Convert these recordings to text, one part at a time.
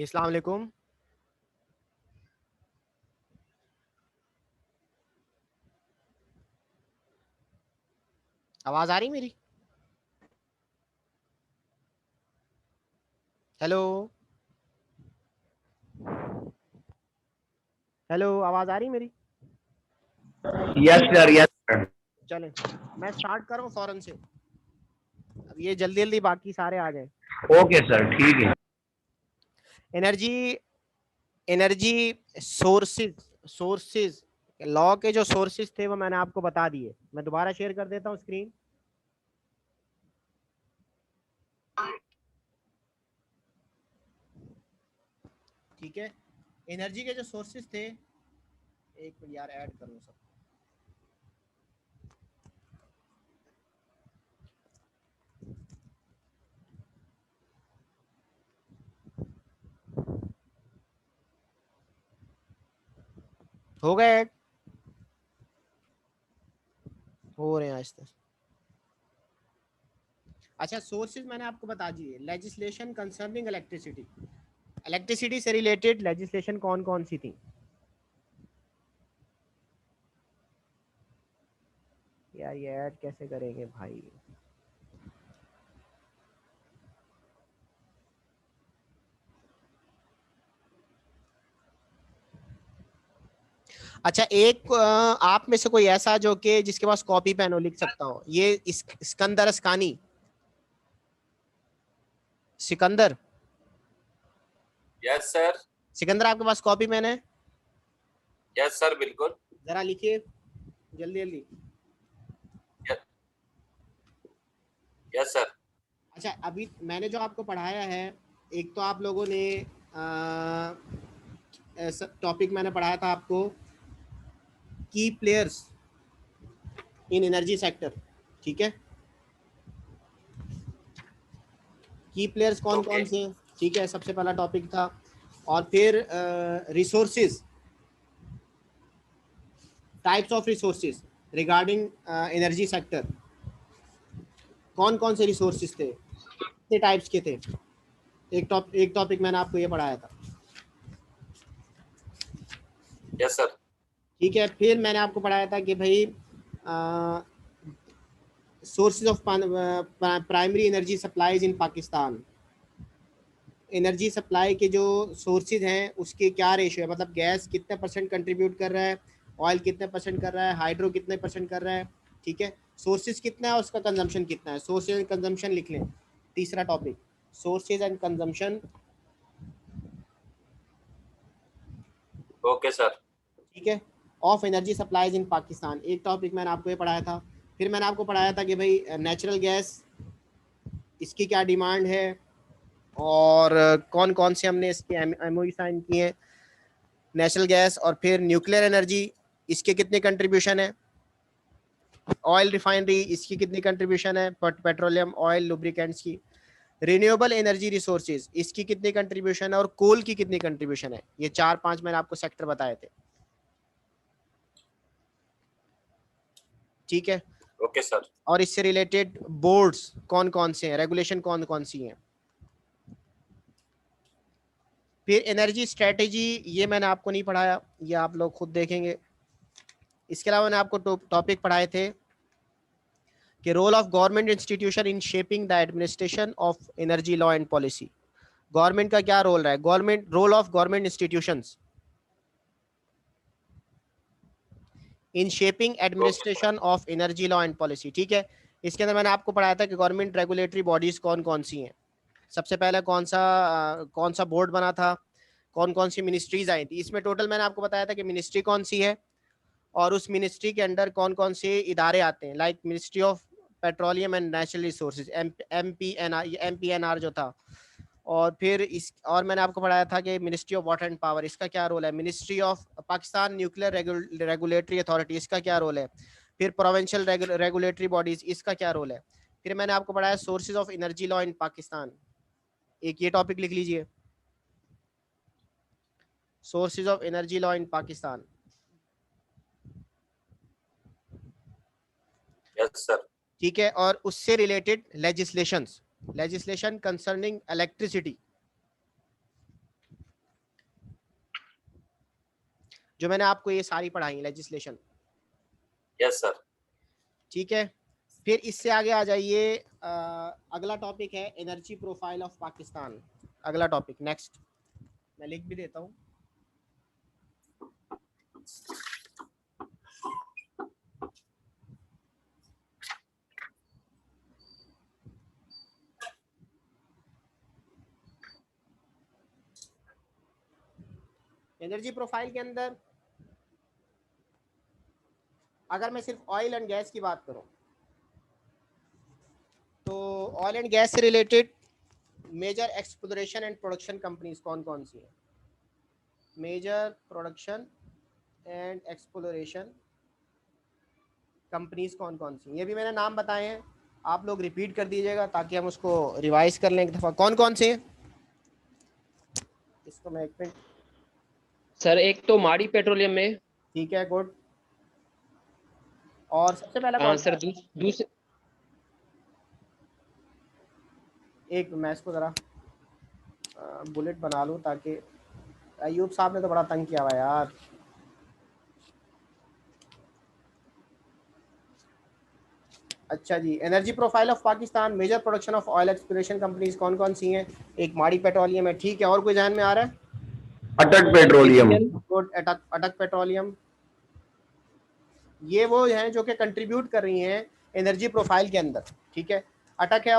अस्सलाम वालेकुम। आवाज आ रही मेरी? हेलो हेलो, आवाज आ रही मेरी? Yes sir, yes sir. चलें, मैं स्टार्ट कर रहा हूँ फौरन से। अब ये जल्दी जल्दी बाकी सारे आ जाए। ओके सर, ठीक है। Energy energy sources sources law के जो सोर्सेज थे वो मैंने आपको बता दिए। मैं दोबारा शेयर कर देता हूँ स्क्रीन। ठीक है, एनर्जी के जो सोर्सेज थे, एक मिनट यार ऐड कर लूँ सब। हो गए ऐड? हो रहे हैं आज तक। अच्छा, सोर्सेज मैंने आपको बता दिए। लेजिस्लेशन कंसर्निंग इलेक्ट्रिसिटी, इलेक्ट्रिसिटी से रिलेटेड लेजिस्लेशन कौन कौन सी थी? यार ये ऐड कैसे करेंगे भाई? अच्छा, एक आप में से कोई ऐसा जो कि जिसके पास कॉपी पेन हो, लिख सकता हो? ये सिकंदर अस्कानी, सिकंदर यस सर। सिकंदर, आपके पास कॉपी पेन है? यस सर, बिल्कुल। जरा लिखिए जल्दी जल्दी। Yes sir. अच्छा, अभी मैंने जो आपको पढ़ाया है, एक तो आप लोगों ने टॉपिक मैंने पढ़ाया था आपको, की प्लेयर्स इन एनर्जी सेक्टर। ठीक है, की प्लेयर्स कौन कौन से? ठीक है, सबसे पहला टॉपिक था। और फिर resources, types of resources regarding energy sector. कौन कौन से रिसोर्सेज थे, कितने टाइप्स के थे? एक टॉपिक मैंने आपको ये पढ़ाया था। Yes sir. ठीक है, फिर मैंने आपको पढ़ाया था कि भाई sources of primary energy supplies in Pakistan. Energy supply के जो सोर्सेज हैं उसके क्या रेशियो है, मतलब गैस कितने परसेंट कंट्रीब्यूट कर रहा है, ऑयल कितने परसेंट कर रहा है, हाइड्रो कितने परसेंट कर रहा है। ठीक है, सोर्सेज कितना है, उसका कंजम्पशन कितना है। सोर्सेज एंड कंजम्पशन लिख लें, तीसरा topic, sources and consumption. Okay sir. ठीक है, of energy supplies in Pakistan, एक टॉपिक मैंने आपको ये पढ़ाया था। फिर मैंने आपको पढ़ाया था कि भाई नेचुरल गैस, इसकी क्या डिमांड है, और कौन कौन से हमने इसके एमओयू साइन किए हैं। नेचुरल गैस, और फिर न्यूक्लियर एनर्जी, इसके कितने कंट्रीब्यूशन है। ऑयल रिफाइनरी, इसकी कितनी कंट्रीब्यूशन है, पेट्रोलियम ऑयल लुब्रिकेंट्स की। रिन्यूएबल एनर्जी रिसोर्सेज, इसकी कितनी कंट्रीब्यूशन है, और कोल की कितनी कंट्रीब्यूशन है। ये 4-5 मैंने आपको सेक्टर बताए थे। ठीक है, ओके सर। और इससे रिलेटेड बोर्ड्स कौन कौन से हैं, रेगुलेशन कौन कौन सी हैं। फिर एनर्जी स्ट्रेटेजी, ये मैंने आपको नहीं पढ़ाया, ये आप लोग खुद देखेंगे। इसके अलावा मैंने आपको टॉपिक पढ़ाए थे कि role of government institution in shaping the administration of energy law and policy. Government का क्या रोल रहा है, government role of government institutions in shaping administration of energy law and policy. ठीक है, इसके अंदर मैंने आपको पढ़ाया था कि गवर्नमेंट रेगुलेटरी बॉडीज कौन कौन सी हैं। सबसे पहले कौन सा बोर्ड बना था, कौन कौन सी मिनिस्ट्रीज आई थी। इसमें टोटल मैंने आपको बताया था कि मिनिस्ट्री कौन सी है, और उस मिनिस्ट्री के अंडर कौन कौन से इदारे आते हैं, like ministry of petroleum and natural resources, MPNR जो था। और फिर इस और मैंने आपको पढ़ाया था कि ministry of water and power, इसका क्या रोल है। Ministry of Pakistan nuclear regulatory authority, इसका क्या रोल है। फिर प्रोविंशियल रेगुलेटरी बॉडीज, इसका क्या रोल है। फिर मैंने आपको पढ़ाया sources of energy law in Pakistan, एक ये टॉपिक लिख लीजिए, sources of energy law in Pakistan. Yes sir. ठीक है, और उससे रिलेटेड लेजिस्लेशन कंसर्निंग इलेक्ट्रिसिटी। जो मैंने आपको ये सारी पढ़ाई लेजिस्लेशन। Yes sir. ठीक है, फिर इससे आगे आ जाइए। अगला टॉपिक है एनर्जी प्रोफाइल ऑफ पाकिस्तान। अगला टॉपिक नेक्स्ट, मैं लिख भी देता हूँ। एनर्जी प्रोफाइल के अंदर अगर मैं सिर्फ ऑयल एंड गैस की बात करूं तो ऑयल एंड गैस से related major exploration and production companies कौन कौन सी हैं? Major production and exploration companies कौन कौन सी? ये भी मैंने नाम बताए हैं, आप लोग रिपीट कर दीजिएगा ताकि हम उसको रिवाइज कर लें एक दफ़ा। कौन कौन से हैं? इसको मैं एक मिनट। सर एक तो माड़ी पेट्रोलियम में। ठीक है, गुड। और सबसे पहला कौन सर सा? दूसरे एक मैं इसको ज़रा बुलेट बना लूँ ताकि अयूब साहब ने तो बड़ा तंग किया हुआ यार। अच्छा जी, energy profile of Pakistan, major production of oil exploration companies कौन कौन सी हैं? एक माड़ी पेट्रोलियम है, ठीक है। और कोई ध्यान में आ रहा है? अटक पेट्रोलियम। गुड, अटक पेट्रोलियम। ये वो हैं जो कि कंट्रीब्यूट कर रही हैं एनर्जी प्रोफाइल के अंदर, ठीक है। अटक है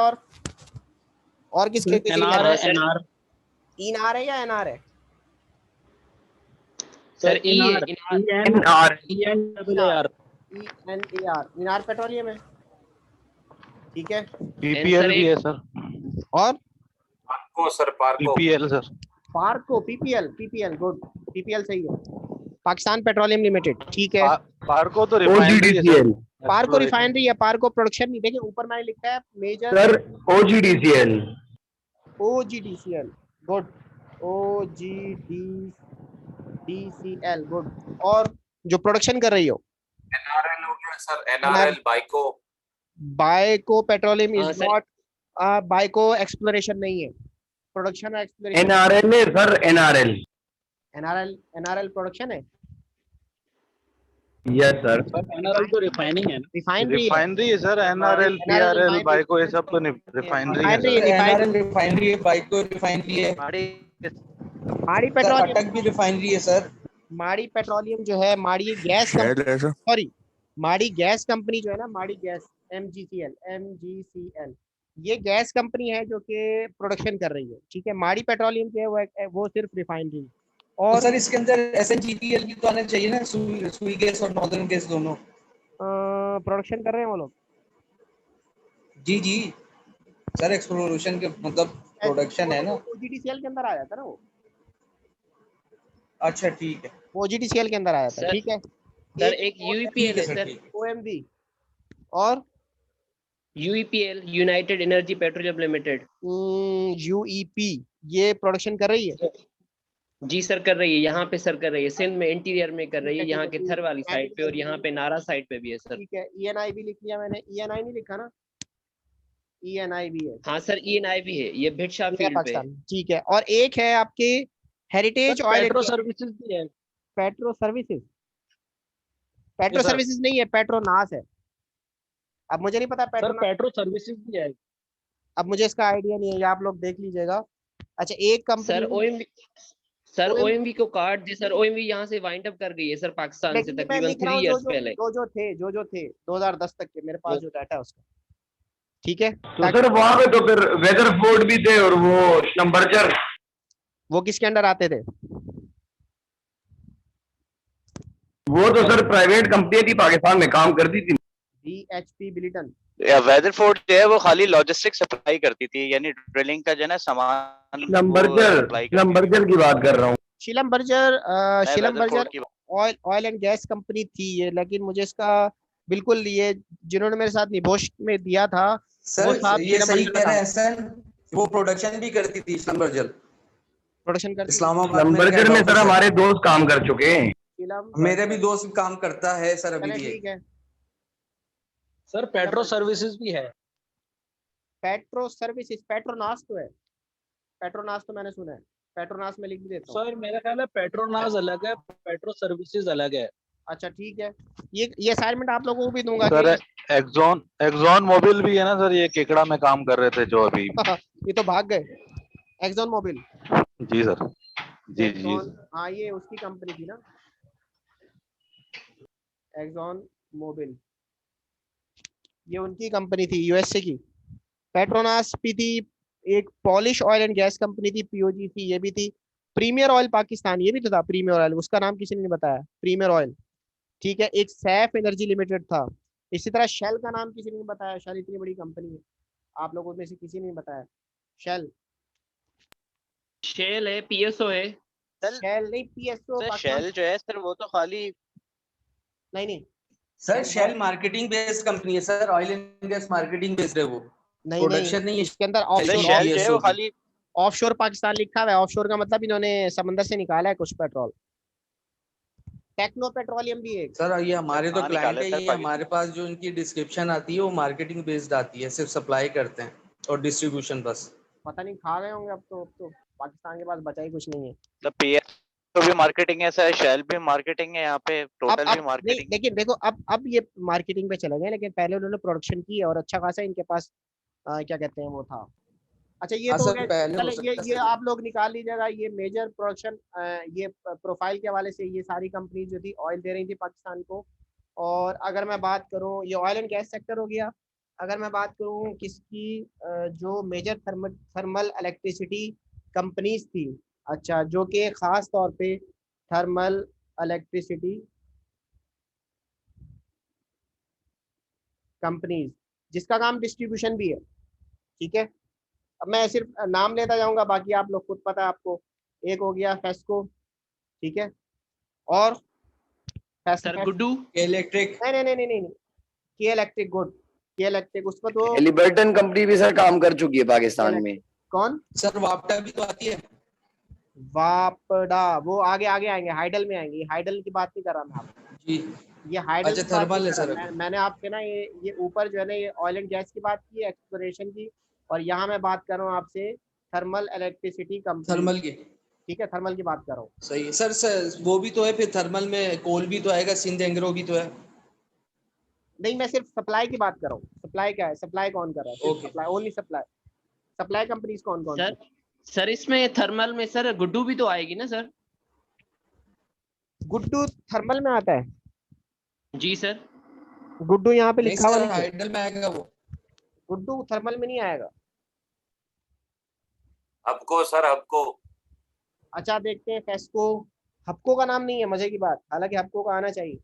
और किसके? एनआर है। एनआर है या एनआर है? सर ई है। एनआर एनआर पेट्रोलियम है, ठीक है। पीपीएल भी है सर। और PARCO sir, PARCO. PPL sir. PARCO, PPL, good, PPL सही है। पाकिस्तान पेट्रोलियम लिमिटेड, ठीक है। पार्को तो रिफाइनरी है सर। पार्को रिफाइनरी है, पार्को प्रोडक्शन नहीं। देखिए ऊपर मैंने लिखा है major sir OGDCL. OGDCL, good, OGDCL, good. और जो प्रोडक्शन कर रही हो? एनआरएल हो गया sir, NRL Byco petroleum is sir. Not, Byco exploration नहीं है, प्रोडक्शन और एक्सप्लोरेशन। एनआरएल है सर, एनआरएल। एनआरएल प्रोडक्शन है। Yes sir. एनआरएल तो रिफाइनिंग है। रिफाइनरी है सर। एनआरएल पीआरएल बाइको ये सब तो रिफाइनरी है सर। एनआरएल रिफाइनरी है, बाइको रिफाइनरी है, माड़ी पेट्रोलियम, अटक भी रिफाइनरी है सर। माड़ी पेट्रोलियम जो है, माड़ी गैस, सॉरी माड़ी गैस कंपनी जो है ना, माड़ी गैस, एमजीसीएल, ये गैस कंपनी है जो कि प्रोडक्शन कर रही है, ठीक है। माड़ी पेट्रोलियम जो है वो सिर्फ रिफाइनरी। और तो सर इसके अंदर एसएनजीटीएल भी तो आना चाहिए ना, सुई गैस और नॉर्दर्न गैस दोनों प्रोडक्शन कर रहे हैं वो लोग। जी सर, एक्सप्लोरेशन के मतलब प्रोडक्शन है ना। ओजीडीसीएल के अंदर आ जाता है ना वो। अच्छा ठीक है, ओजीडीसीएल के अंदर आ जाता है, ठीक है। सर एक यूईपीएल है सर। ओएमवी और यूईपीएल, यूनाइटेड एनर्जी पेट्रोलियम लिमिटेड। यूईपी ये प्रोडक्शन कर रही है? जी सर कर रही है, यहाँ पे सर कर रही है, सिंध में इंटीरियर में कर रही है, ठीक है, यहाँ ठीक के है, थर वाली साइड पे और यहाँ पे नारा साइड पे भी है सर। ठीक है। ईएनआई भी लिख लिया मैंने, ईएनआई नहीं लिखा ना? ईएनआई भी है। हाँ सर ईएनआई भी है, ये भिटशा फील्ड पे है। ठीक है। और एक है आपके हेरिटेज ऑयल पेट्रो सर्विसेज भी है। पेट्रो सर्विसेज, पेट्रो सर्विसेज नहीं है, पेट्रोनास है। अब मुझे नहीं पता पेट्रो सर्विसेज भी है। अब मुझे इसका आइडिया नहीं है, ये आप लोग देख लीजिएगा। अच्छा, एक कंपनी सर ओएमवी को काट दी सर, ओएमवी यहाँ से वाइंड अप कर गई है सर पाकिस्तान से तकरीबन 3 इयर्स पहले। जो थे 2010 तक के, मेरे पास जो डाटा है उसका, ठीक है। तो सर वहां पे तो फिर वेदरफोर्ड भी थे और वो स्लम्बरजर, वो किसके अंडर आते थे? वो तो सर प्राइवेट कंपनी थी, पाकिस्तान में काम करती थी। BHP Billiton. वेदरफोर्ड जो है वो खाली लॉजिस्टिक सप्लाई करती थी, यानी ड्रिलिंग का जो है ना सामान। स्लम्बरजर की बात कर रहा हूँ। शिलमबर्जर वेदरफोर्ड की ऑयल एंड गैस कंपनी थी ये, लेकिन मुझे इसका बिल्कुल, ये जिन्होंने मेरे साथ निबोश में दिया था सर, ये सही कह रहे हैं सर, वो प्रोडक्शन भी करती थी स्लम्बरजर, प्रोडक्शन करती इस्लामाबाद स्लम्बरजर में सर हमारे दोस्त काम कर चुके हैं। मेरे भी दोस्त काम करता है सर अभी भी। ठीक है सर पेट्रो सर्विसेज भी है। पेट्रो सर्विसेज, पेट्रोनास तो है, पेट्रोनास तो मैंने सुना है। पेट्रोनास में लिख भी देता हूँ। सर मेरा ख्याल है पेट्रोनास अलग है, पेट्रो सर्विसेज अलग है। अच्छा ठीक है, ये असाइनमेंट आप लोगों को भी दूंगा सर कि एक्सॉन मोबिल भी है ना सर, ये केकड़ा में काम कर रहे थे जो अभी। ये तो भाग गए। एक्सॉन मोबिल, जी सर, जी जी जी। एक्सॉन, हाँ ये उसकी कंपनी थी ना, एक्सॉन मोबिल, ये उनकी कंपनी थी यूएसए की। पेट्रोनास भी थी, एक polish oil and gas company थी, पीओजी थी, ये भी थी। प्रीमियर ऑयल पाकिस्तान, ये भी तो था प्रीमियर ऑयल, उसका नाम किसी ने नहीं बताया, प्रीमियर ऑयल। ठीक है, एक सैफ एनर्जी लिमिटेड था। इसी तरह शेल का नाम किसी ने नहीं बताया, शेल इतनी बड़ी कंपनी है, आप लोगों में से किसी ने नहीं बताया। शेल, शेल है, पीएसओ है। शेल नहीं, पीएसओ सर शेल जो है सर वो तो खाली नहीं नहीं sir Shell marketing based company है sir, oil and gas marketing based है वो, नहीं प्रोडक्शन नहीं है। इसके अंदर सर Shell शेल जो है PSO वो की। खाली ऑफशोर पाकिस्तान लिखा हुआ है। ऑफशोर का मतलब इन्होंने समंदर से निकाला है कुछ पेट्रोल। टेक्नो पेट्रोलियम भी एक, सर ये हमारे तो कहाँ क्लाइंट निकाले है, सर ये हमारे पास जो इनकी डिस्क्रिप्शन आती है वो मार्केटिंग बेस्ड आती है, सिर्फ सप्लाई करते हैं और डिस्ट्रीब्यूशन बस। पता नहीं खा गए होंगे अब तो पाकिस्तान के पास बचा ही कुछ नहीं है। सर पीएस तो भी मार्केटिंग है सर, शेल भी मार्केटिंग है, यहाँ पे टोटल भी नहीं, मार्केटिंग। लेकिन देखो अब ये मार्केटिंग पे चले गए, लेकिन पहले उन्होंने प्रोडक्शन की है और अच्छा खासा इनके पास क्या कहते हैं वो था। अच्छा ये हाँ तो हो सर, गया, पहले हो चले सकता है ये सर। आप लोग निकाल लीजिएगा। ये मेजर प्रोडक्शन, ये प्रोफाइल के हवाले से ये सारी कंपनी जो थी ऑयल दे रही थी पाकिस्तान को। और अगर मैं बात करूं, ये ऑयल एंड गैस सेक्टर हो गया। अगर मैं बात करूं किसकी, जो मेजर थर्मल इलेक्ट्रिसिटी कंपनीज थी, अच्छा, जो कि खास तौर पे थर्मल इलेक्ट्रिसिटी कंपनीज, जिसका काम डिस्ट्रीब्यूशन भी है। ठीक है, अब मैं सिर्फ नाम लेता जाऊंगा, बाकी आप लोग खुद पता है आपको। एक हो गया फेस्को, ठीक है, और सर गुड्डू। इलेक्ट्रिक, नहीं नहीं नहीं नहीं नहीं, के इलेक्ट्रिक, गुड, के इलेक्ट्रिक, उस पर तो एलिबर्टन कंपनी भी सर काम कर चुकी है पाकिस्तान में। कौन, सर वापटा भी तो आती है। वापडा, वो आगे आगे आएंगे, हाइडल में आएंगे, हाइडल की बात नहीं कर रहा मैं आपको, जी ये हाइडल अच्छा, की बात नहीं थर्मल है कर सर रहा। अभी। मैंने आपके ना ये ऊपर जो है ना, ये ऑयल एंड गैस की बात की, एक्सप्लोरेशन की, और यहाँ मैं बात कर रहा हूँ आपसे थर्मल इलेक्ट्रिसिटी कंपनी। थर्मल की ठीक है, थर्मल की बात कर रहा हूँ। सही है सर, वो भी तो है, फिर थर्मल में कोल भी तो आएगा, सिंध एंग्रो भी तो है। नहीं, मैं सिर्फ सप्लाई की बात कर रहा हूँ। सप्लाई क्या है, सप्लाई कौन कर रहा है, सिर्फ okay. Supply, only supply. Supply companies कौन कौन सर सी। सर इसमें थर्मल में सर गुड्डू भी तो आएगी ना सर। गुड्डू थर्मल में आता है, जी सर। गुड्डू यहाँ पे नहीं लिखा हुआ सर, नहीं है, हाइडल में आएगा वो। गुड्डू थर्मल में नहीं आएगा। हबको सर, हबको। अच्छा देखते हैं, फेस्को, हपको का नाम नहीं है, मजे की बात, हालांकि हपको का आना चाहिए।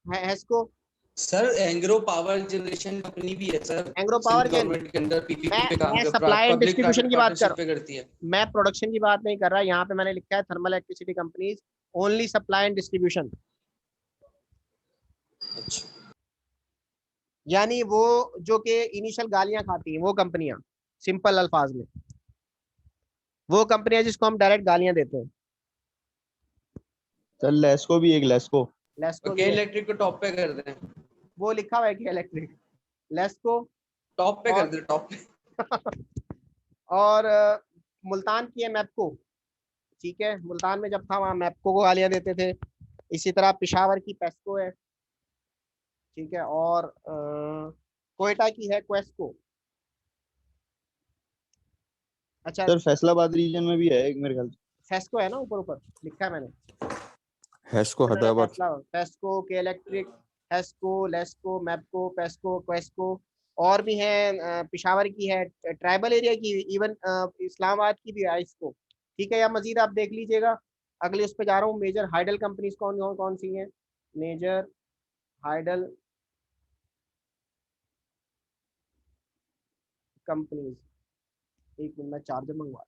Hesco, sir Engro power generation company भी है सर, एंग्रो पावर सिंध जेन। गवर्नमेंट के अंदर पीपीपी पे काम मैं कर, supply and public distribution private की बात कर, पार्टनरशिप पे करती है। मैं प्रोडक्शन की बात नहीं कर रहा, यहाँ पे मैंने लिखा है thermal electricity companies, only supply and distribution. अच्छा यानी वो जो कि इनिशियल गालियां खाती हैं वो कंपनियां, सिंपल अल्फाज में वो कंपनियां जिसको हम डायरेक्ट गालियां देते हैं। सर लेस्को भी, एक लेस्को। लेस्को ओके, इलेक्ट्रिक को टॉप पे कर दें, वो लिखा हुआ है कि इलेक्ट्रिक, लेस्को, टॉप पे और कर दें, टॉप पे। और मुल्तान की है मैपको। ठीक है, मुल्तान में जब था वहाँ मैपको को गालियां देते थे। इसी तरह पिशावर की पेस्को है, ठीक है, और कोयटा की है क्वेस्को। अच्छा, सर फैसलाबाद रीजन में भी है एक मेरे ख्याल से। फेस्को है ना, ऊपर ऊपर लिखा है मैंने, हेस्को हैदराबाद। फेस्को के इलेक्ट्रिक, हेस्को, लेस्को, मैपको, पेस्को, क्वेस्को, और भी है, पिशावर की है, ट्राइबल एरिया की, इवन इस्लामाबाद की भी है इसको। ठीक है, या मजीद आप देख लीजिएगा। अगले उस पर जा रहा हूँ, मेजर हाइडल कंपनीज कौन कौन कौन सी हैं, मेजर हाइडल कंपनीज। एक मिनट, मैं चार्जर मंगवा,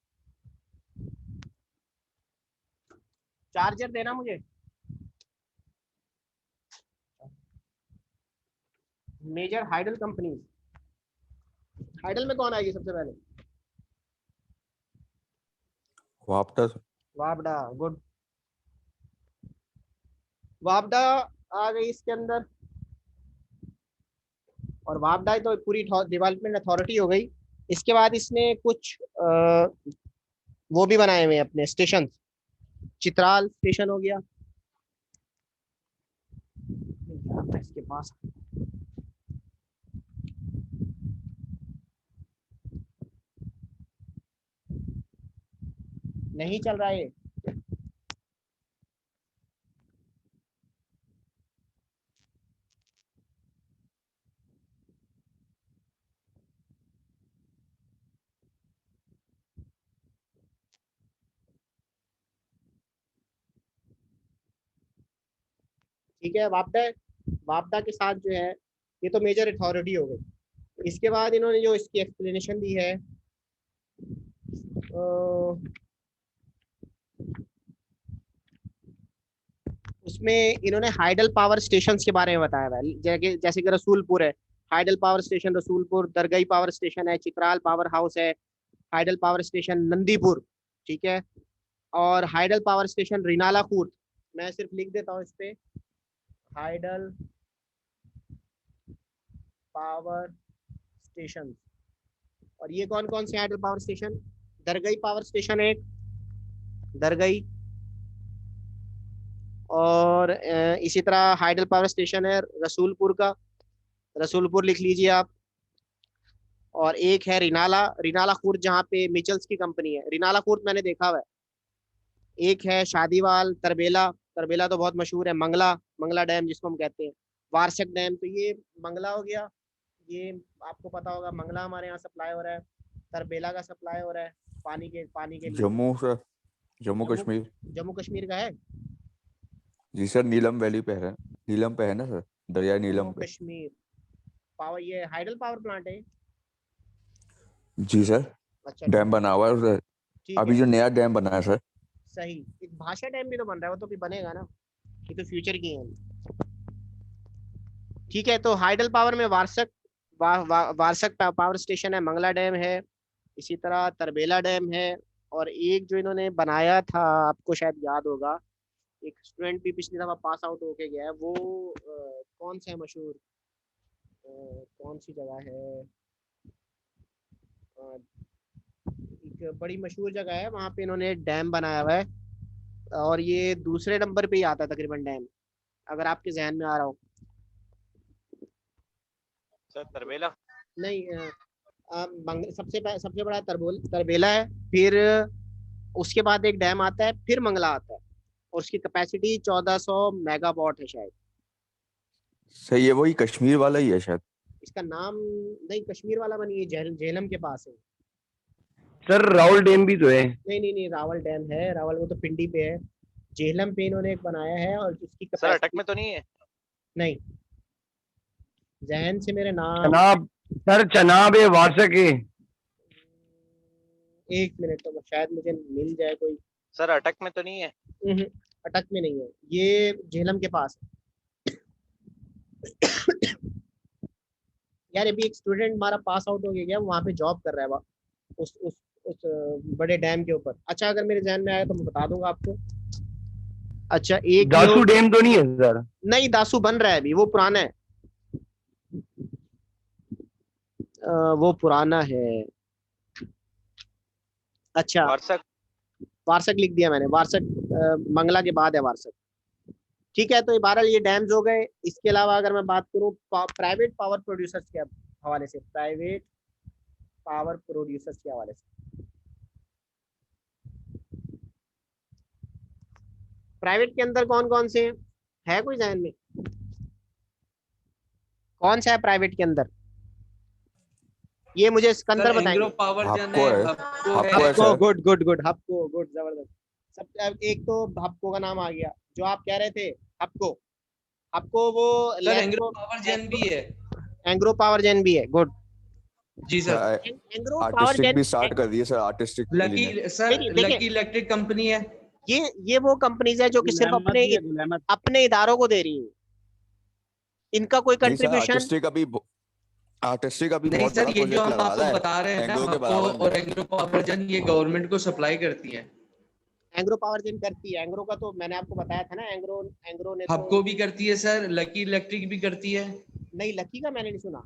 चार्जर देना मुझे। मेजर हाइडल कंपनीज, हाइडल में कौन आएगी सबसे पहले, वापटा। वापडा, गुड, वापडा आ गई इसके अंदर। और वापडा तो पूरी डेवलपमेंट अथॉरिटी हो गई। इसके बाद इसने कुछ वो भी बनाए हुए हैं अपने स्टेशन। चित्राल स्टेशन हो गया इसके पास। नहीं चल रहा है। ठीक है, वापडा के साथ जो है ये तो मेजर अथॉरिटी हो गई। इसके बाद इन्होंने जो इसकी एक्सप्लेनेशन दी है उसमें इन्होंने हाइडल पावर स्टेशन के बारे में बताया हुआ है। जैसे कि रसूलपुर है, hydel power station Rasulpur, Dargai power station है, चित्राल पावर हाउस है, हाइडल पावर स्टेशन नंदीपुर, ठीक है, और hydel power station Renala Khurd. मैं सिर्फ लिख देता हूँ इस पे, हाइडल पावर स्टेशन। और ये कौन कौन से hydel power station? Dargai power station एक, दरगई, और इसी तरह हाइडल पावर स्टेशन है रसूलपुर का, रसूलपुर लिख लीजिए आप। और एक है रिनाला खूर्द जहाँ पे मिचल्स की कंपनी है, रिनाला खूर्द मैंने देखा हुआ है। एक है शादीवाल, तरबेला तो बहुत मशहूर है, मंगला डैम जिसको हम कहते हैं, वार्षक डैम। तो ये मंगला हो गया, ये आपको पता होगा, मंगला हमारे यहाँ सप्लाई हो रहा है, तरबेला का सप्लाई हो रहा है पानी के लिए। जम्मू सर, जम्मू कश्मीर। जम्मू कश्मीर का है जी सर, नीलम वैली पे है, नीलम पे है ना सर, दरिया नीलम जम्मू पे। कश्मीर पावर, ये हाइडल पावर प्लांट है। जी सर, अच्छा डैम बना हुआ है सर, ठीक अभी है, जो नया डैम बना है सर। सही। एक भाषा डैम भी तो बन रहा है, वो तो भी बनेगा ना, ये तो फ्यूचर की है। ठीक है, तो हाइडल पावर में वार्षक पावर स्टेशन है, मंगला डैम है, इसी तरह तरबेला डैम है, और एक जो इन्होंने बनाया था आपको शायद याद होगा, एक स्टूडेंट भी पिछली दफा पास आउट होके गया है, वो कौन सा है मशहूर, कौन सी जगह है, एक बड़ी मशहूर जगह है, वहां पे इन्होंने डैम बनाया हुआ है, और ये दूसरे नंबर पे ही आता है तकरीबन डैम, अगर आपके जहन में आ रहा हो। सर तरबेला। नहीं, सबसे बड़ा तरबेला है, फिर उसके बाद एक डैम आता है, फिर मंगला आता है, और उसकी कैपेसिटी 1400 मेगावाट है शायद। सही है, वही कश्मीर वाला ही है शायद। इसका नाम नहीं, कश्मीर वाला बनी है, झेलम के पास है। सर राहुल डैम भी तो है। नहीं, रावल डैम है, रावल वो तो पिंडी पे है। झेलम पे इन्होंने एक बनाया है, और उसकी सर अटक कैपेसिटी में तो नहीं है? नहीं, जहन से मेरे नाम, चनाब, सर चनाब है, वार्षक है। एक मिनट, तो शायद मुझे मिल जाए कोई। सर अटक में तो नहीं है? अटक में नहीं है, ये झेलम के पास है। यार अभी एक स्टूडेंट हमारा पास आउट हो गया, वहाँ पे जॉब कर रहा है उस बड़े डैम के ऊपर। अच्छा, अगर मेरे जहन में आया तो मैं बता दूंगा आपको। अच्छा, एक दासू डैम तो नहीं है सर? नहीं, दासू बन रहा है अभी, वो पुराना है, वो पुराना है। अच्छा, वार्षक लिख दिया मैंने, वार्षक मंगला के बाद है वार्षक। ठीक है, तो बहरहाल ये डैम्स हो गए। इसके अलावा अगर मैं बात करूं प्राइवेट पावर प्रोड्यूसर्स के हवाले से, प्राइवेट पावर प्रोड्यूसर्स के हवाले से, प्राइवेट के अंदर कौन कौन से है कोई जहन में? कौन सा है प्राइवेट के अंदर? ये मुझे सिकंदर बताएंगे। पावर जन आपको है, है, आपको आपको है है। सर। गुड, हपको, गुड, जबरदस्त। सब एक तो हपको का नाम आ गया, जो आप कह रहे थे, हपको वो सर एंग्रो पावर जन भी है। एंग्रो पावर जेन भी है, गुड। जी सर। एंग्रो पावर आर्टिस्टिक जेन भी स्टार्ट कर दिए sir, artistic lucky sir, lucky electric company है। ये वो कंपनीज है जो कि सिर्फ अपने इदारों को दे रही है, इनका कोई कंट्रीब्यूशन आर्टिस्टिक अभी नहीं बहुत सर, बड़ा ये जो प्रोजेक्ट हम लगा आपको रहा है बता रहे हैं ना, एंग्रो के आपको बराबर और में। एंग्रो पावर जन ये गवर्नमेंट को सप्लाई करती है। एंग्रो पावर जेन करती है, एंग्रो का तो मैंने आपको बताया था ना, एंग्रो ने हबको भी करती है सर, लकी इलेक्ट्रिक भी करती है। नहीं, लकी का मैंने नहीं सुना,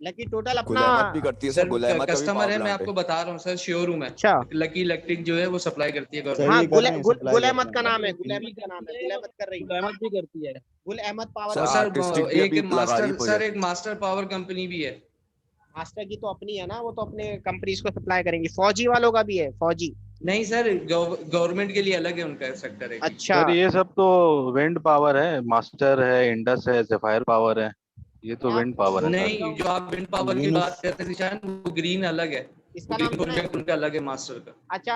लकी टोटल अपना गुलामत भी करती है सर, सर गुलामत का भी कस्टमर पावर है, मैं प्लांट है। आपको बता रहा हूँ सर, शोरूम है। अच्छा लकी इलेक्ट्रिक जो है वो सप्लाई करती है हाँ गवर्नमेंट। गुल अहमद का नाम है, गुल अहमद का नाम है, गुल अहमद कर रही है, गुलामत भी करती है। गुल अहमद पावर सर और प्लांट। आर्टिस्टिक सर भी एक अभी लगा रही मास्टर, सर प्रोजेक्ट। एक मास्टर पावर कंपनी भी है। मास्टर की तो अपनी है ना, वो तो अपने कंपनीज को सप्लाई करेंगी। फौजी वालों का भी है, फौजी। नहीं सर, गवर्नमेंट के लिए अलग है उनका सेक्टर है। अच्छा सर ये सब तो विंड पावर है, मास्टर है, इंडस है, ज़ेफायर पावर है, ये तो मैं विंड आपको पावर है सर। नहीं, जो आप विंड पावर की बात करते हैं निशान, वो ग्रीन अलग है। इसका नाम ग्रीन सुना है? प्रोजेक्ट उनका अलग है मास्टर का। अच्छा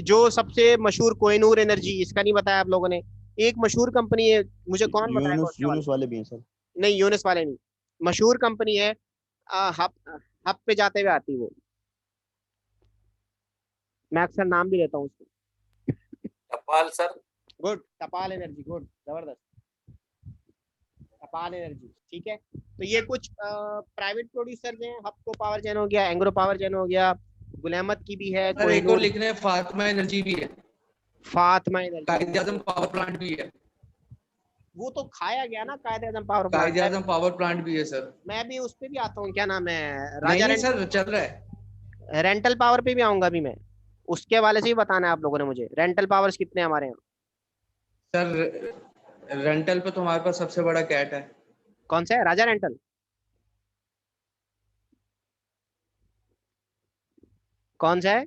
जो सबसे मशहूर कोहिनूर एनर्जी, इसका नहीं बताया आप लोगों ने? एक मशहूर कंपनी है, मुझे कौन बताएगा उसके बारे में? वाले भी हैं सर। नहीं, यूनिस वाले नहीं, मशहूर कंपनी है। हब हब पे जाते हुए आती है वो, मैं अक्सर नाम भी लेता हूँ उसको। टपाल सर। गुड, तपाल एनर्जी, गुड, जबरदस्त, तपाल एनर्जी। ठीक है, तो ये कुछ प्राइवेट प्रोड्यूसर्स हैं। हबको पावर जेन हो गया, एंग्रो पावर जेन हो गया, गुलामत की भी है, सर एक और लिख रहे हैं, फातिमा एनर्जी भी है, फातिमा एनर्जी, कायदे आजम पावर प्लांट भी है। वो तो खाया गया ना, कायदे आजम पावर कायदे प्लांट। आजम पावर प्लांट भी है सर। मैं भी उस पे भी आता हूँ, क्या नाम है, नहीं राजा नहीं सर, चल रहा है। रेंटल पावर पे भी आऊंगा अभी मैं। उसके हवाले से भी बताना है आप लोगों ने मुझे, रेंटल पावर्स कितने हैं हमारे यहाँ। सर रेंटल पे तो हमारे पास सबसे बड़ा कैट है। कौन सा है? राजा रेंटल? कौन सा है?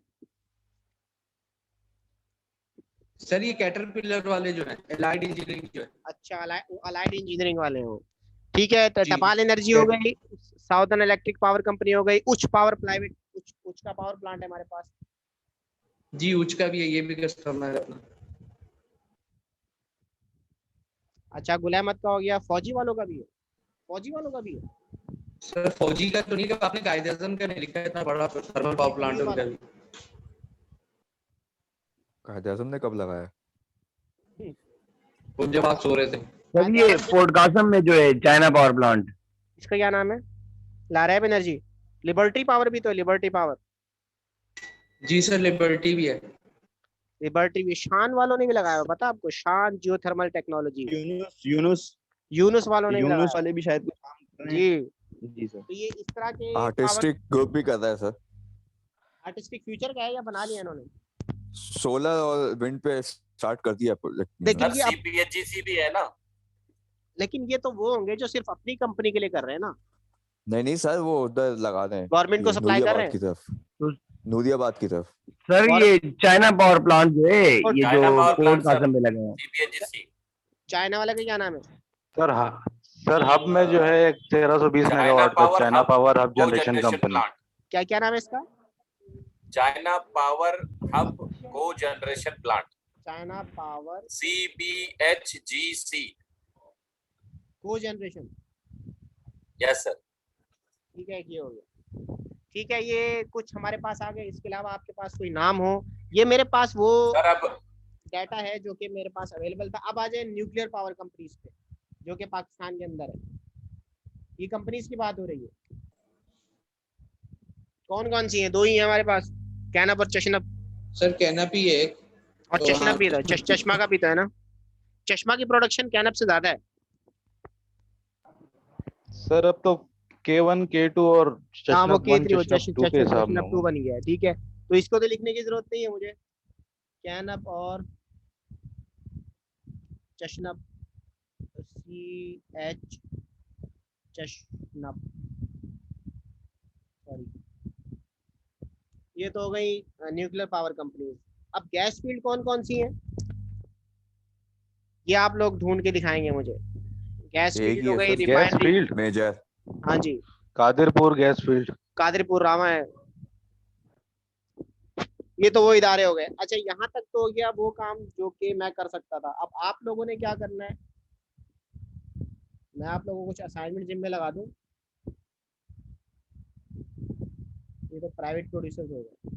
सर ये कैटरपिलर वाले जो है, एलाइड इंजीनियरिंग जो है। अच्छा, अलाइड इंजीनियरिंग वाले हो। ठीक है, तो जी टपाल एनर्जी हो गई, साउदर्न इलेक्ट्रिक पावर कंपनी हो गई, उच्च पावर प्राइवेट, उच्च का पावर प्लांट है हमारे पास। जी उच का भी है, ये भी कस्टमर है अपना। अच्छा, गुलामत का हो गया, फौजी वालों का भी है, फौजी वालों का भी है। सर फौजी का तो नहीं, कि आपने कायदे आजम का नहीं लिखा है, इतना बड़ा थर्मल पावर प्लांट है उनका भी। कायदे आज़म ने कब लगाया? वो जब आप सो रहे थे। सर ये पोर्ट कासम में जो है चाइना पावर प्लांट। इसका क्या नाम है? लारैब एनर्जी, लिबर्टी पावर भी तो है, लिबर्टी पावर। जी सर, लिबर्टी भी है। लिबर्टी भी, शान वालों ने भी लगाया हुआ, पता आपको? शान जियो थर्मल टेक्नोलॉजी, यूनुस यूनुस वालों ने भी लगाया हुआ। वाले भी शायद कुछ काम कर रहे हैं। जी, जी सर। तो ये इस तरह के पावर। आर्टिस्टिक ग्रुप भी कर रहा है सर। आर्टिस्टिक फ्यूचर का है या बना लिया इन्होंने? सोलर और विंड पे स्टार्ट कर दिया प्रोजेक्ट। लेकिन सर ये CPHGC भी है ना। लेकिन ये तो वो होंगे जो सिर्फ अपनी कंपनी के लिए कर रहे हैं ना, नहीं नहीं सर, वो उधर लगा रहे हैं, गवर्नमेंट को ये सप्लाई कर रहे नूरियाबाद हैं। की तरफ, नूरियाबाद की तरफ। सर ये चाइना पावर प्लांट जो है, ये जो China power port plant sir, Qasim में लगे हैं। CPHGC। चाइना वाले का क्या नाम है? सर हाँ, सर हब में जो है एक 1320 चाइना मेगावाट का power China hub power hub को जनरेशन जनरेशन कंपनी। प्लांट। क्या क्या नाम है इसका? चाइना पावर हब को generation plant, China power CPHGC। को जनरेशन। Yes sir. ठीक है, ये हो गया। ठीक है, ये कुछ हमारे पास आ गए। इसके अलावा आपके पास कोई नाम हो? ये मेरे पास वो सर अब डाटा है जो कि मेरे पास अवेलेबल था। अब आ जाए न्यूक्लियर पावर कंपनीज पे, जो कि पाकिस्तान के अंदर है। ये कंपनीज की बात हो रही है। कौन कौन सी है? दो ही है हमारे पास, कैनप और चशनप। सर कैनपी है एक, और तो चशनप हाँ, भी था, चश्मा का भी तो है ना। चश्मा की प्रोडक्शन कैनप से ज्यादा है। सर अब तो K1 K2 और हाँ, वो चशनप 1 K3 हो, चशनप 2 के हिसाब में चशनप 2 होगा। बन गया है। ठीक है, तो इसको तो लिखने की जरूरत नहीं है मुझे। कैनप और चशनप, CH चशनप, सॉरी, ये तो हो गई न्यूक्लियर पावर कंपनी। अब गैस फील्ड कौन कौन सी है, ये आप लोग ढूंढ के दिखाएंगे मुझे। गैस एक फील्ड ही हो है गई sir, gas refinery. Field measure. हाँ जी, कादिरपुर गैस फील्ड। कादरपुर, रामा है। ये तो वो इदारे हो गए। अच्छा, यहाँ तक तो हो गया वो काम जो कि मैं कर सकता था। अब आप लोगों ने क्या करना है, मैं आप लोगों को कुछ असाइनमेंट जिम्मे लगा दूं। ये तो प्राइवेट प्रोड्यूसर्स हो गए।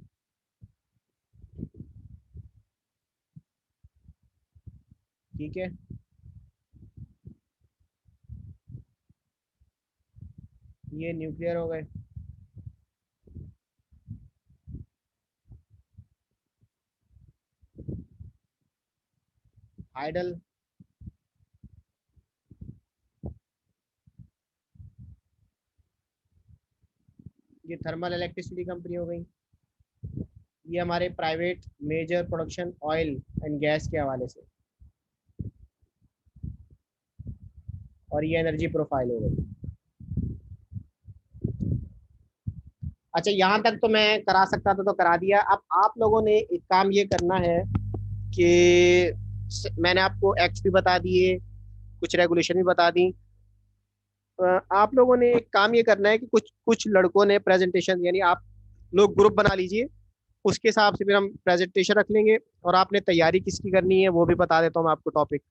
ठीक है, ये न्यूक्लियर हो गए। हाइडल, ये थर्मल इलेक्ट्रिसिटी कंपनी हो गई, ये हमारे private major production oil and gas के हवाले से, और ये एनर्जी प्रोफाइल हो गई। अच्छा, यहाँ तक तो मैं करा सकता था तो करा दिया। अब आप लोगों ने एक काम ये करना है कि मैंने आपको एक्ट भी बता दिए, कुछ रेगुलेशन भी बता दी। आप लोगों ने एक काम ये करना है कि कुछ कुछ लड़कों ने प्रेजेंटेशन, यानी आप लोग ग्रुप बना लीजिए, उसके हिसाब से फिर हम प्रेजेंटेशन रख लेंगे। और आपने तैयारी किसकी करनी है वो भी बता देता हूँ मैं आपको टॉपिक।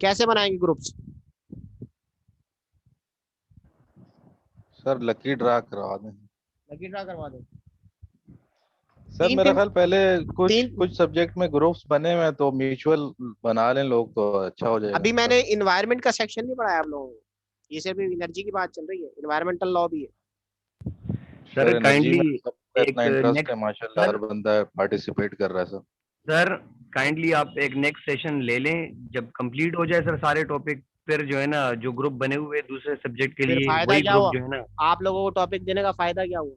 कैसे बनाएंगे ग्रुप्स? सर लकी ड्रा करवा दें। लकी ड्रा करवा दें। सर तीन मेरा टीम, ख्याल पहले तीन कुछ सब्जेक्ट में ग्रुप्स बने हुए हैं तो म्यूचुअल बना लें लोग तो अच्छा हो जाएगा अभी सर। मैंने इन्वायरमेंट का सेक्शन नहीं पढ़ाया आप लोगों को, ये सिर्फ एनर्जी की बात चल रही है, इन्वायरमेंटल लॉ भी है। सर एनर्जी काइंडली में सबका एक इतना इंटरेस्ट नेक्स्ट है माशाल्लाह, हर सर बंदा पार्टिसिपेट कर रहा है सर। सर काइंडली आप एक नेक्स्ट सेशन ले लें, जब कंप्लीट हो जाए सर सारे टॉपिक, फिर जो है ना जो ग्रुप बने हुए दूसरे सब्जेक्ट के फिर लिए फायदा वही क्या ग्रुप हुआ? जो है ना। आप लोगों को टॉपिक देने का फायदा क्या हुआ?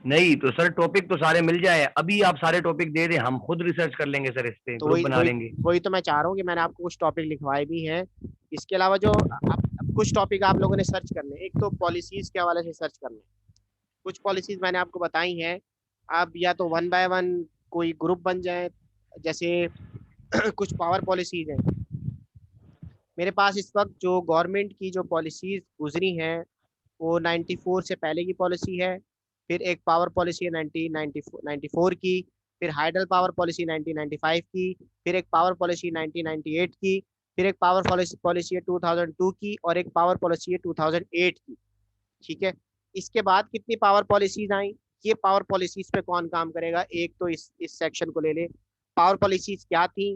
नहीं तो सर टॉपिक तो सारे मिल जाए, अभी आप सारे टॉपिक दे दें, हम खुद रिसर्च कर लेंगे सर, इस पे तो ग्रुप वही बना वही लेंगे। वही तो मैं चाह रहा हूँ कि मैंने आपको कुछ टॉपिक लिखवाए भी हैं। इसके अलावा जो अब कुछ टॉपिक आप लोगों ने सर्च करने हैं, एक तो पॉलिसीज के हवाले से सर्च करने हैं। कुछ पॉलिसीज मैंने आपको बताई हैं, आप या तो वन बाय वन कोई ग्रुप बन जाए। जैसे कुछ पावर पॉलिसीज हैं मेरे पास इस वक्त, जो गवर्नमेंट की जो पॉलिसीज गुजरी हैं वो 94 से पहले की पॉलिसी है। फिर एक पावर पॉलिसी है 1994 की, फिर हाइडल पावर पॉलिसी 1995 की, फिर एक पावर पॉलिसी 1998 की, फिर एक पावर पॉलिसी है 2002 की, और एक पावर पॉलिसी है 2008 की। ठीक है, इसके बाद कितनी पावर पॉलिसीज आई, ये पावर पॉलिसीज पे कौन काम करेगा, एक तो इस सेक्शन को ले ले। पावर पॉलिसीज क्या थी,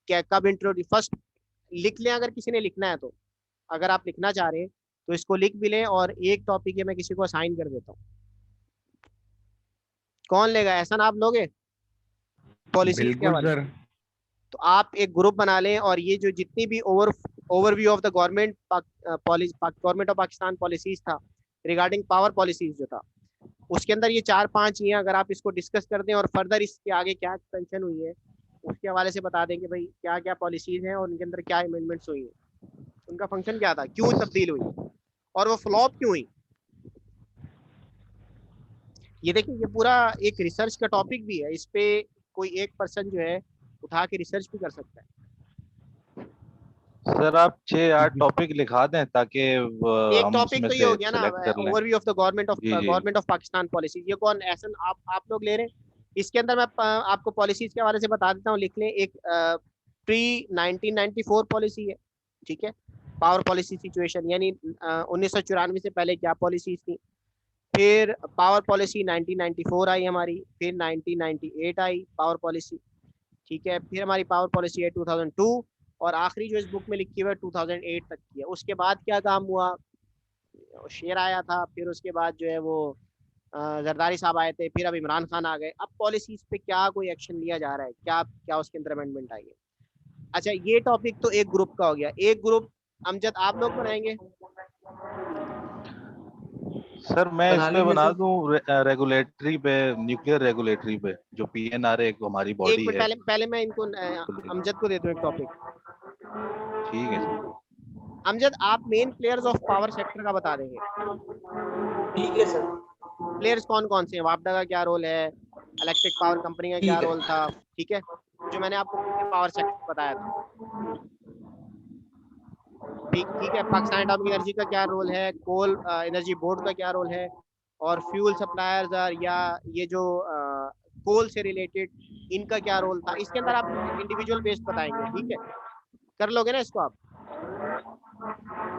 क्या कब इंट्रोड्यूस, फर्स्ट लिख लें अगर किसी ने लिखना है तो। अगर आप लिखना चाह रहे हैं तो इसको लिख भी लें, और एक टॉपिक ये मैं किसी को असाइन कर देता हूँ। कौन लेगा, ऐसा ना आप लोगे पॉलिसीज के बिल्कुल हवाले? सर। तो आप एक ग्रुप बना लें, और ये जो जितनी भी overview of the government of Pakistan policies था रिगार्डिंग पावर पॉलिसीज जो था, उसके अंदर ये 4-5 ही हैं। अगर आप इसको डिस्कस कर दें और फर्दर इसके आगे क्या एक्सपेंशन हुई है उसके हवाले से बता दें कि भाई क्या क्या पॉलिसीज हैं और उनके अंदर क्या अमेंडमेंट्स हुई हैं, उनका फंक्शन क्या था, क्यों तब्दील हुई, और वो फ्लॉप क्यों हुई। ये देखिए, ये पूरा एक रिसर्च का टॉपिक भी है, इस पे कोई एक पर्सन जो है उठा के रिसर्च भी कर सकता है। सर आप 6-8 टॉपिक लिखा दें ताकि एक हम टॉपिक उसमें तो ये से हो गया ना, सिलेक्ट कर लें। ओवरव्यू ऑफ द जी जी। Government of Pakistan policy. ये कौन ऐसा आप लोग ले रहे हैं? इसके अंदर मैं आपको पॉलिसीज के हवाले से बता देता हूँ, लिख लें। एक प्री 1994 पॉलिसी है, ठीक है, पावर पॉलिसी सिचुएशन, यानी 1994 से पहले क्या पॉलिसीज थी। फिर पावर पॉलिसी 1994 आई हमारी, फिर 1998 आई पावर पॉलिसी, ठीक है, फिर हमारी पावर पॉलिसी है 2002, और आखिरी जो इस बुक में लिखी हुई है 2008 तक की है। उसके बाद क्या काम हुआ, शेर आया था, फिर उसके बाद जो है वो जरदारी साहब आए थे, फिर अब इमरान खान आ गए। अब पॉलिसीज पे क्या कोई एक्शन लिया जा रहा है, क्या क्या उसके अंदर अमेंडमेंट आई है। अच्छा, ये टॉपिक तो एक ग्रुप का हो गया। एक ग्रुप अमजद आप लोग बनाएंगे? सर मैं इस बना पे लेंगे बना सर। दूं रेगुलेटरी पे, न्यूक्लियर रेगुलेटरी पे, जो पीएनआर एक हमारी एक बॉडी मिनट, है। पहले पहले मैं इनको उसको ले- अमजद को दे दूं एक टॉपिक। ठीक है सर। अमजद, आप main players of power sector का बता देंगे। ठीक है सर। प्लेयर्स कौन कौन से हैं, वापडा का क्या रोल है, इलेक्ट्रिक पावर कंपनी का क्या ठीक है। रोल था, ठीक है, जो मैंने आपको पूरे पावर सेक्टर बताया था। ठीक है, पाकिस्तान एटॉमिक एनर्जी का क्या रोल है, कोल एनर्जी बोर्ड का क्या रोल है, और फ्यूल सप्लायर्स या ये जो कोल से रिलेटेड इनका क्या रोल था। इसके अंदर आप इंडिविजुअल बेस्ड बताएंगे, ठीक है, कर लोगे ना इसको आप?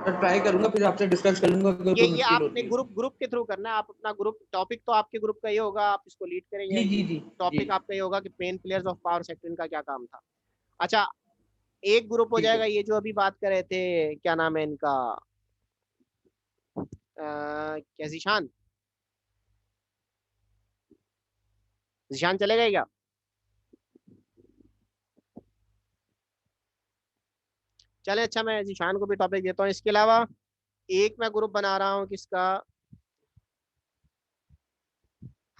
सर ट्राई करूंगा, फिर आपसे डिस्कस कर लूंगा अगर कोई ये मुश्किल आपने होती है। ग्रुप के थ्रू करना है। आप अपना ग्रुप टॉपिक तो आपके ग्रुप का ही होगा, आप इसको लीड करेंगे। जी जी जी टॉपिक जी। आपका ही होगा कि main players of power sector इनका क्या काम था। अच्छा, एक ग्रुप हो ठीक है। जाएगा ये जो अभी बात कर रहे थे, क्या नाम है इनका, क्या जीशान, जीशान चलेगा क्या? चले अच्छा, मैं जीशान को भी टॉपिक देता हूँ। इसके अलावा एक मैं ग्रुप बना रहा हूँ, किसका,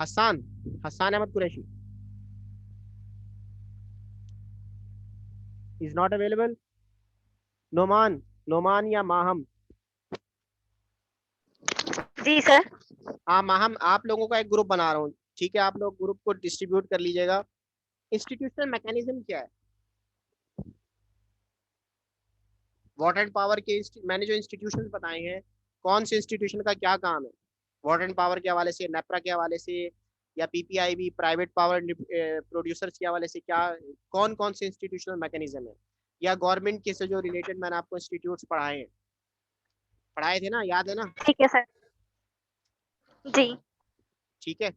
Hasan Ahmed Qureshi is not available. Noman या माहम? जी सर। हाँ माहम, आप लोगों का एक ग्रुप बना रहा हूँ, ठीक है, आप लोग ग्रुप को डिस्ट्रीब्यूट कर लीजिएगा। इंस्टीट्यूशनल मैकेनिज्म क्या है? वाटर एंड पावर के मैंने जो इंस्टीट्यूशन बताए हैं, कौन से इंस्टीट्यूशन का क्या काम है वाटर एंड पावर के हवाले से, नेपरा के हवाले से, या पीपीआईबी प्राइवेट पावर प्रोड्यूसर्स के हवाले से, क्या कौन कौन से इंस्टीट्यूशनल मैकेनिज्म है, या गवर्नमेंट के से जो रिलेटेड मैंने आपको इंस्टीट्यूट्स पढ़ाए थे ना, याद है ना? ठीक है सर। जी ठीक है,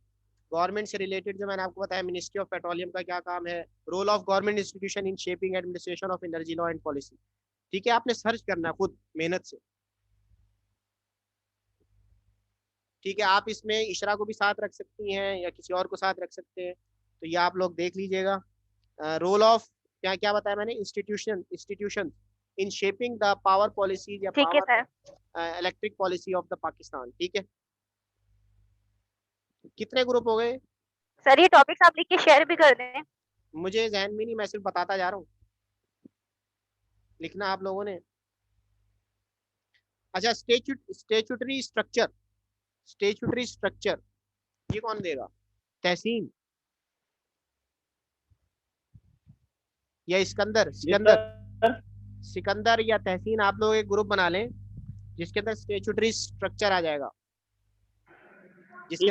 गवर्नमेंट से रिलेटेड जो मैंने आपको बताया, मिनिस्ट्री ऑफ पेट्रोलियम का क्या काम है, role of government institution in shaping administration of energy law and policy. ठीक है, आपने सर्च करना है खुद मेहनत से। ठीक है, आप इसमें इशरा को भी साथ रख सकती हैं या किसी और को साथ रख सकते हैं, तो ये आप लोग देख लीजिएगा। रोल ऑफ क्या क्या बताया मैंने, institution in shaping the power policy या ठीक है power electric policy of the Pakistan. ठीक है, कितने ग्रुप हो गए? सर, ये टॉपिक्स आप लिख के शेयर भी कर दें। मुझे जहन में नहीं, मैं सिर्फ बताता जा रहा हूँ, लिखना आप लोगों ने। अच्छा, स्टेचुटरी स्ट्रक्चर ये कौन देगा? तहसीन या सिकंदर या तहसीन, आप लोग एक ग्रुप बना लें जिसके अंदर स्टेचुटरी स्ट्रक्चर आ जाएगा, जिसके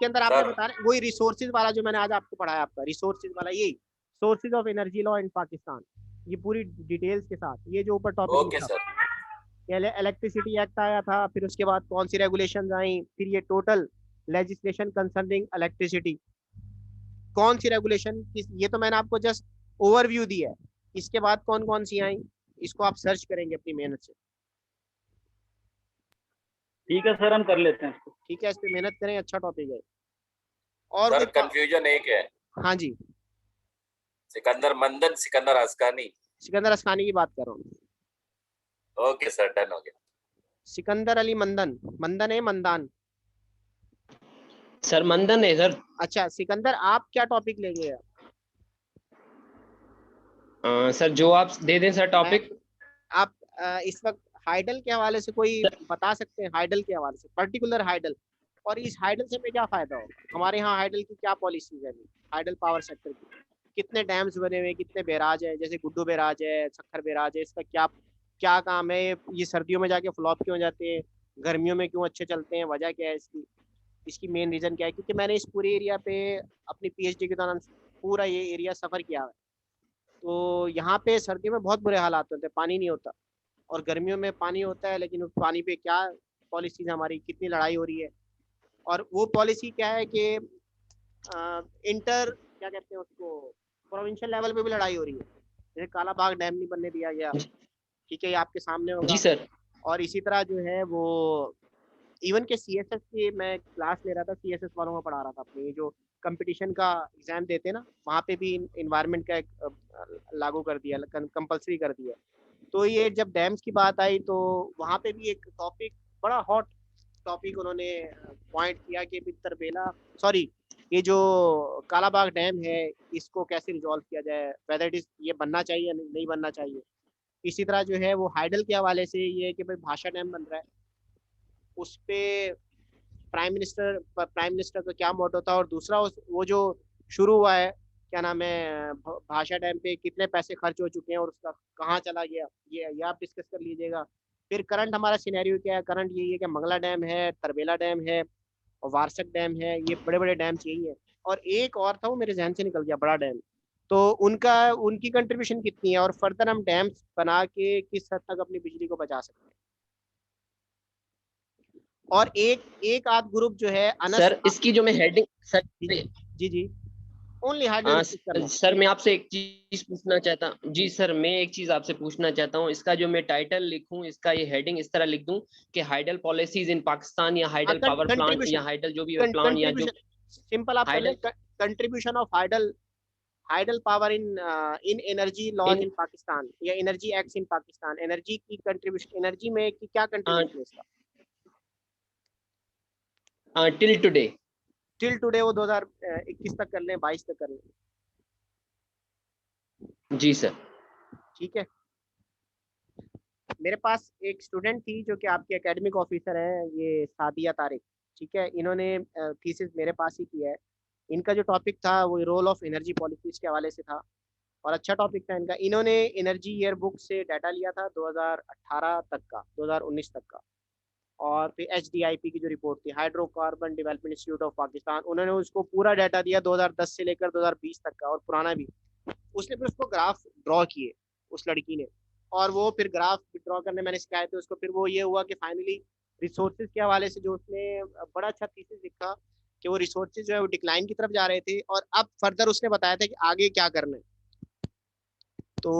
अंदर आपने बता रहे वही रिसोर्सेज वाला जो मैंने आज आपको पढ़ाया, आपका रिसोर्सेज वाला, यही sources of energy law in Pakistan, ये पूरी डिटेल्स के साथ, ये जो ऊपर topic okay sir. Electricity act आया था, फिर उसके बाद कौन सी रेगुलेशंस आई, फिर ये टोटल लेजिस्लेशन कंसर्निंग इलेक्ट्रिसिटी, कौन सी रेगुलेशन, ये तो मैंने आपको जस्ट ओवरव्यू दिया है। इसके बाद कौन कौन सी आई, इसको आप सर्च करेंगे अपनी मेहनत से। ठीक है सर, हम कर लेते हैं इसको। ठीक है, इस पे मेहनत करें, अच्छा टॉपिक है। और सर कंफ्यूजन एक है। हाँ जी, सिकंदर मंदन, सिकंदर असकानी की बात कर रहा हूँ। ओके सर, डन हो गया। सिकंदर अली मंदन है मंदान? सर मंदन है सर। अच्छा सिकंदर, आप क्या टॉपिक लेंगे? सर जो आप दे दें सर टॉपिक। आप इस वक्त हाइडल के हवाले से कोई बता सकते हैं? हाइडल के हवाले से, पर्टिकुलर हाइडल, और इस हाइडल से हमें क्या फायदा हो, हमारे यहाँ हाइडल की क्या पॉलिसीज है, हाइडल पावर सेक्टर की, कितने डैम्स बने हुए, कितने बैराज है, जैसे गुड्डू बैराज है, सखर बैराज है, इसका क्या काम है, ये सर्दियों में जाके फ्लॉप क्यों हो जाते हैं, गर्मियों में क्यों अच्छे चलते हैं, वजह क्या है इसकी मेन रीजन क्या है? क्योंकि मैंने इस पूरे एरिया पे अपनी पीएचडी के दौरान पूरा ये एरिया सफर किया है, तो यहाँ पे सर्दियों में बहुत बुरे हालात होते हैं, पानी नहीं होता, और गर्मियों में पानी होता है, लेकिन उस पानी पे क्या पॉलिसीज हमारी, कितनी लड़ाई हो रही है, और वो पॉलिसी क्या है कि क्या कहते हैं उसको, प्रोविंशियल लेवल पे भी लड़ाई हो रही है, जैसे काला बाग डैम नहीं बनने दिया गया, ठीक है, ये आपके सामने होगा। जी सर। और इसी तरह जो है वो इवन के सीएसएस की मैं क्लास ले रहा था, सीएसएस वालों को पढ़ा रहा था अपने, ये जो कंपटीशन का एग्जाम देते हैं ना, वहाँ पे भी इन्वायरमेंट का एक लागू कर दिया, कंपलसरी कर दिया। तो ये जब डैम्स की बात आई तो वहाँ पे भी एक टॉपिक, बड़ा हॉट टॉपिक उन्होंने पॉइंट किया कि ये जो कालाबाग डैम है इसको कैसे रिजॉल्व किया जाए, वेदर इट इज ये बनना चाहिए या नहीं बनना चाहिए। इसी तरह जो है वो हाइडल के हवाले से ये कि भाई भाषा डैम बन रहा है, उस पे प्राइम मिनिस्टर का क्या मोटो था, और दूसरा वो जो शुरू हुआ है क्या नाम है, भाषा डैम पे कितने पैसे खर्च हो चुके हैं और उसका कहाँ चला गया, ये आप डिस्कस कर लीजिएगा। फिर करंट हमारा सिनेरियो क्या है, करंट यही है कि मंगला डैम है, तरबेला डैम है और वारसक डैम है, ये बड़े बड़े डैम्स यही है, और एक और था वो मेरे जहन से निकल गया, बड़ा डैम, तो उनकी कंट्रीब्यूशन कितनी है, और फर्दर हम डैम्स बना के किस हद तक अपनी बिजली को बचा सकते हैं। और एक आध ग्रुप जो है सर इसकी जो मैं हेडिंग सर जी ओनली हेडिंग सर मैं आपसे एक चीज पूछना चाहता हूँ। जी सर, मैं एक चीज आपसे पूछना चाहता हूँ, इसका जो मैं टाइटल लिखूं, इसका ये हेडिंग इस तरह लिख दूं कि हाइडल पॉलिसीज इन पाकिस्तान, या हाइडल पावर प्लांट, या हाइडल जो भी प्लांट, या जो सिंपल आप contribution of hydel hydel power in energy laws in Pakistan या energy act in Pakistan, energy की कंट्रीब्यूशन, एनर्जी में की क्या कंट्रीब्यूशन है इसका? टिल टुडे वो 2021 तक कर लें, 22 तक कर लें। जी सर। ठीक है, मेरे पास एक स्टूडेंट थी जो कि आपकी एकेडमिक ऑफिसर है, ये सादिया तारिक। ठीक है, इन्होंने थीसिस मेरे पास ही किया है। इनका जो टॉपिक था वो रोल ऑफ एनर्जी पॉलिसीज के हवाले से था और अच्छा टॉपिक था इनका। इन्होंने एनर्जी ईयर बुक से डाटा लिया था 2018 तक का, 2019 तक का, और फिर HDIP की जो रिपोर्ट थी, hydrocarbon development institute of Pakistan, उन्होंने उसको पूरा डाटा दिया 2010 से लेकर 2020 तक का और पुराना भी। उसने फिर उसको ग्राफ ड्रॉ किए उस लड़की ने, और वो फिर ग्राफ ड्रॉ करने मैंने सिखाया थे उसको। फिर वो ये हुआ कि फाइनली रिसोर्सेज के हवाले से जो उसने बड़ा अच्छा थीसिस लिखा कि वो रिसोर्सेज जो है वो डिक्लाइन की तरफ जा रहे थे और अब फर्दर उसने बताया था कि आगे क्या करना है। तो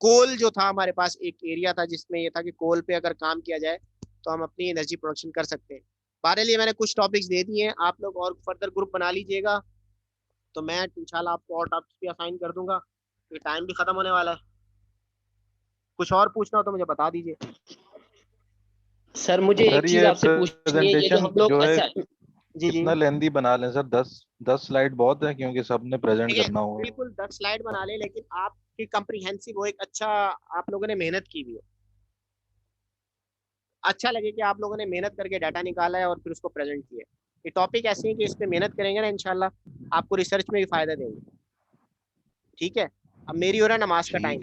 कोल जो था हमारे पास एक एरिया था जिसमें ये था कि कोल पे अगर काम किया जाए तो हम अपनी एनर्जी प्रोडक्शन कर सकते हैं। बारे लिए मैंने कुछ टॉपिक्स दे दिए हैं, आप लोग और फर्दर ग्रुप बना लीजिएगा तो मैं इंशाल्लाह आपको और टॉपिक्स भी असाइन कर दूंगा। ये टाइम भी खत्म होने वाला है, कुछ और पूछना हो तो मुझे बता दीजिए। सर मुझे एक चीज आपसे पूछनी है, ये जो हम लोग जी कितना लेंदी बना लें सर? 10 स्लाइड बहुत है क्योंकि सबने प्रेजेंट करना होगा। बिल्कुल 10 स्लाइड बना ले, लेकिन आपकी कम्प्रीहेंसिव हो, एक अच्छा आप लोगों ने मेहनत की भी हो, अच्छा लगे कि आप लोगों ने मेहनत करके डाटा निकाला है और फिर उसको प्रेजेंट किया। ये टॉपिक ऐसे हैं कि इस पे मेहनत करेंगे ना इंशाल्लाह आपको रिसर्च में भी फायदा देंगे। ठीक है, अब मेरी हो रहा है नमाज का टाइम।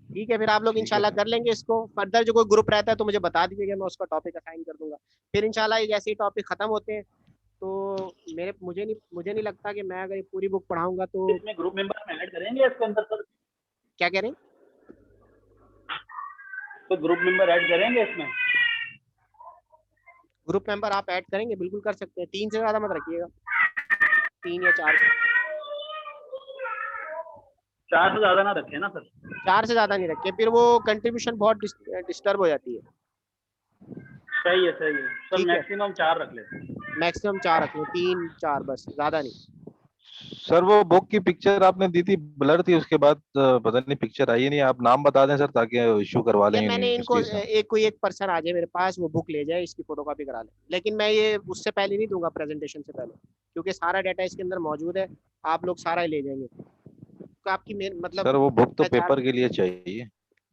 ठीक है, फिर आप लोग इंशाल्लाह कर लेंगे इसको। फर्दर जो कोई ग्रुप रहता है तो मुझे बता दीजिएगा, मैं उसका टॉपिक असाइन कर दूंगा। फिर इंशाल्लाह जैसे ही टॉपिक खत्म होते हैं तो मुझे नहीं लगता कि मैं अगर ये पूरी बुक पढ़ाऊंगा तो इसमें ग्रुप मेंबर में ऐड करेंगे इसके अंदर सर? क्या कह रहे हैं? तो ग्रुप मेंबर ऐड करेंगे इसमें? ग्रुप मेंबर आप ऐड करेंगे, बिल्कुल कर सकते हैं। 3 से ज्यादा मत रखिएगा, 3 या 4। 4 से ज्यादा ना रखें ना सर? 4 से ज्यादा नहीं रखे, फिर वो कंट्रीब्यूशन बहुत डिस्टर्ब हो जाती है। सही है सर, मैक्सिमम 4 रख लेते। मैक्सिमम 4 रख लो, 3 4 बस, ज्यादा नहीं। सर वो बुक की पिक्चर आपने दी थी ब्लर थी, उसके बाद पता नहीं पिक्चर आई नहीं। आप नाम बता दें सर ताकि इशू करवा लें। मैंने इनको एक पर्सन आ जाए मेरे पास, वो बुक ले जाए, इसकी फोटोकॉपी करा ले, लेकिन मैं ये उससे पहले नहीं दूंगा, प्रेजेंटेशन से पहले, क्योंकि सारा डाटा इसके अंदर मौजूद है, आप लोग सारा ही ले जाएंगे। तो आपकी मतलब सर वो बुक तो पेपर के लिए चाहिए,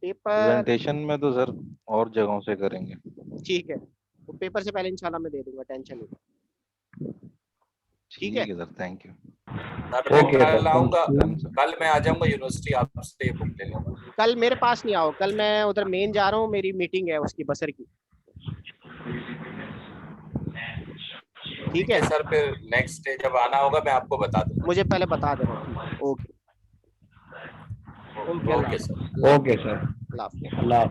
पेपर प्रेजेंटेशन में तो सर और जगहों से करेंगे। ठीक है, वो पेपर से पहले इंशाल्लाह मैं दे दूंगा, टेंशन नहीं। ठीक है सर, थैंक यू। कल आऊंगा, कल मैं आ जाऊंगा यूनिवर्सिटी, आपसे बुक ले लूंगा। कल मेरे पास नहीं आओ, कल मैं उधर मेन जा रहा हूँ, मेरी मीटिंग है उसकी बसर की। ठीक है सर, फिर नेक्स्ट डे जब आना होगा मैं आपको बता दूंगा। मुझे पहले बता देना। Okay okay sir. अल्लाह हाफ़िज़। अल्लाह।